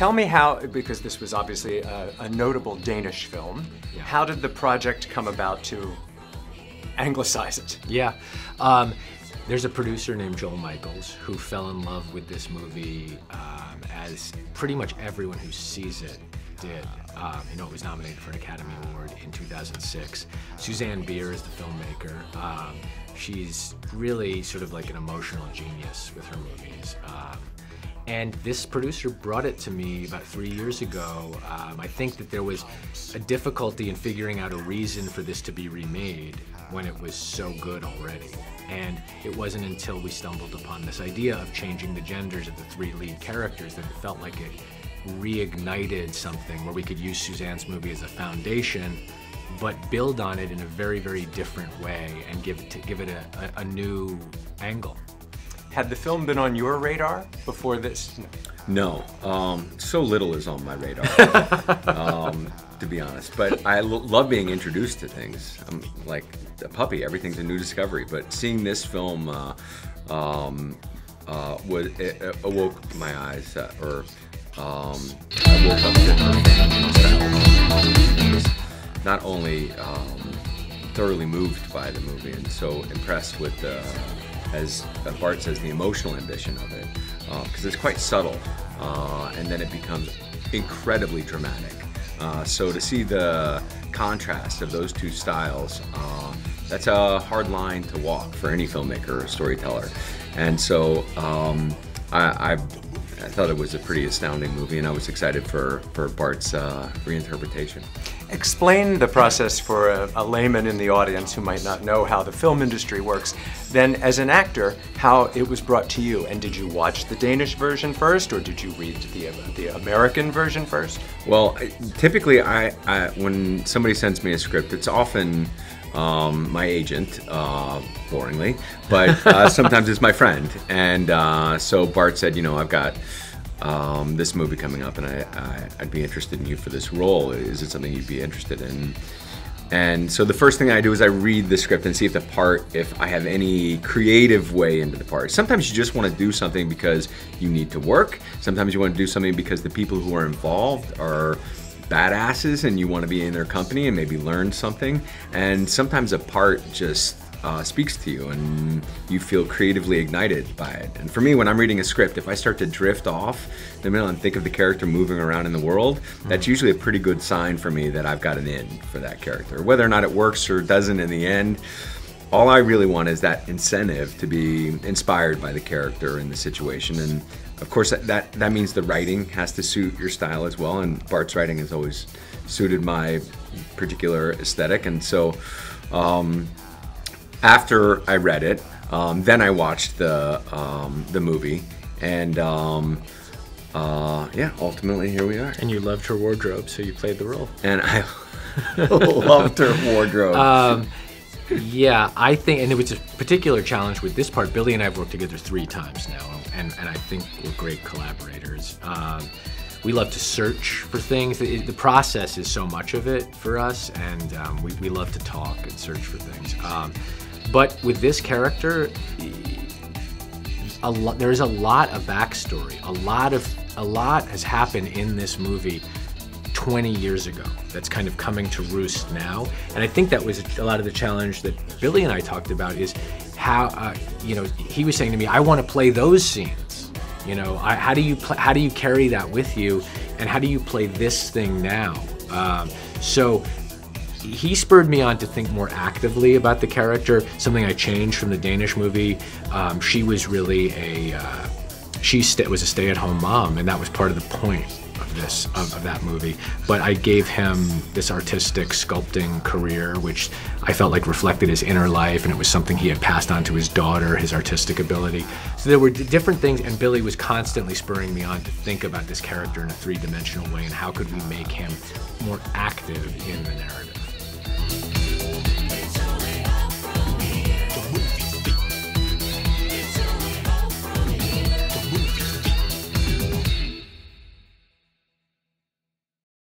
Tell me how, because this was obviously a notable Danish film, Yeah. how did the project come about to anglicize it? Yeah. There's a producer named Joel Michaels who fell in love with this movie as pretty much everyone who sees it did. You know, it was nominated for an Academy Award in 2006. Suzanne Bier is the filmmaker. She's really sort of like an emotional genius with her movies. And this producer brought it to me about 3 years ago. I think that there was a difficulty in figuring out a reason for this to be remade when it was so good already. And it wasn't until we stumbled upon this idea of changing the genders of the three lead characters that it felt like it reignited something where we could use Suzanne's movie as a foundation, but build on it in a very, very different way and give it a new angle. Had the film been on your radar before this? No, so little is on my radar, to be honest. But I love being introduced to things. I'm like a puppy; everything's a new discovery. But seeing this film awoke my eyes, I woke up to her. Not only thoroughly moved by the movie and so impressed with the, as Bart says, the emotional ambition of it, because it's quite subtle, and then it becomes incredibly dramatic. So to see the contrast of those two styles, that's a hard line to walk for any filmmaker or storyteller. And so I thought it was a pretty astounding movie, and I was excited for Bart's reinterpretation. Explain the process for a layman in the audience who might not know how the film industry works. Then, as an actor, how it was brought to you. And did you watch the Danish version first, or did you read the American version first? Well, typically, when somebody sends me a script, it's often my agent, boringly, but sometimes it's my friend. And so Bart said, you know, I've got this movie coming up, and I'd be interested in you for this role. Is it something you'd be interested in? And so the first thing I do is I read the script and see if I have any creative way into the part. Sometimes you just want to do something because you need to work. Sometimes you want to do something because the people who are involved are badasses and you want to be in their company and maybe learn something. And sometimes a part just speaks to you and you feel creatively ignited by it. And for me, when I'm reading a script, if I start to drift off in the middle and think of the character moving around in the world, that's usually a pretty good sign for me that I've got an in for that character. Whether or not it works or doesn't in the end, all I really want is that incentive to be inspired by the character and the situation. And of course, that means the writing has to suit your style as well. And Bart's writing has always suited my particular aesthetic. And so after I read it, then I watched the movie. And yeah, ultimately here we are. And you loved her wardrobe, so you played the role. And I loved her wardrobe. Yeah, I think, and it was a particular challenge with this part. Billy and I have worked together 3 times now, and I think we're great collaborators. We love to search for things. The process is so much of it for us, and we love to talk and search for things. But with this character, there's a lot of backstory. A lot has happened in this movie 20 years ago that's kind of coming to roost now. And I think that was a lot of the challenge that Billy and I talked about, is how, you know, he was saying to me, I want to play those scenes. You know, how do you carry that with you, and how do you play this thing now? So he spurred me on to think more actively about the character, something I changed from the Danish movie. She was really she was a stay-at-home mom, and that was part of the point of that movie. But I gave him this artistic sculpting career, which I felt like reflected his inner life, and it was something he had passed on to his daughter, his artistic ability. So there were different things, and Billy was constantly spurring me on to think about this character in a 3-dimensional way, and how could we make him more active in the narrative.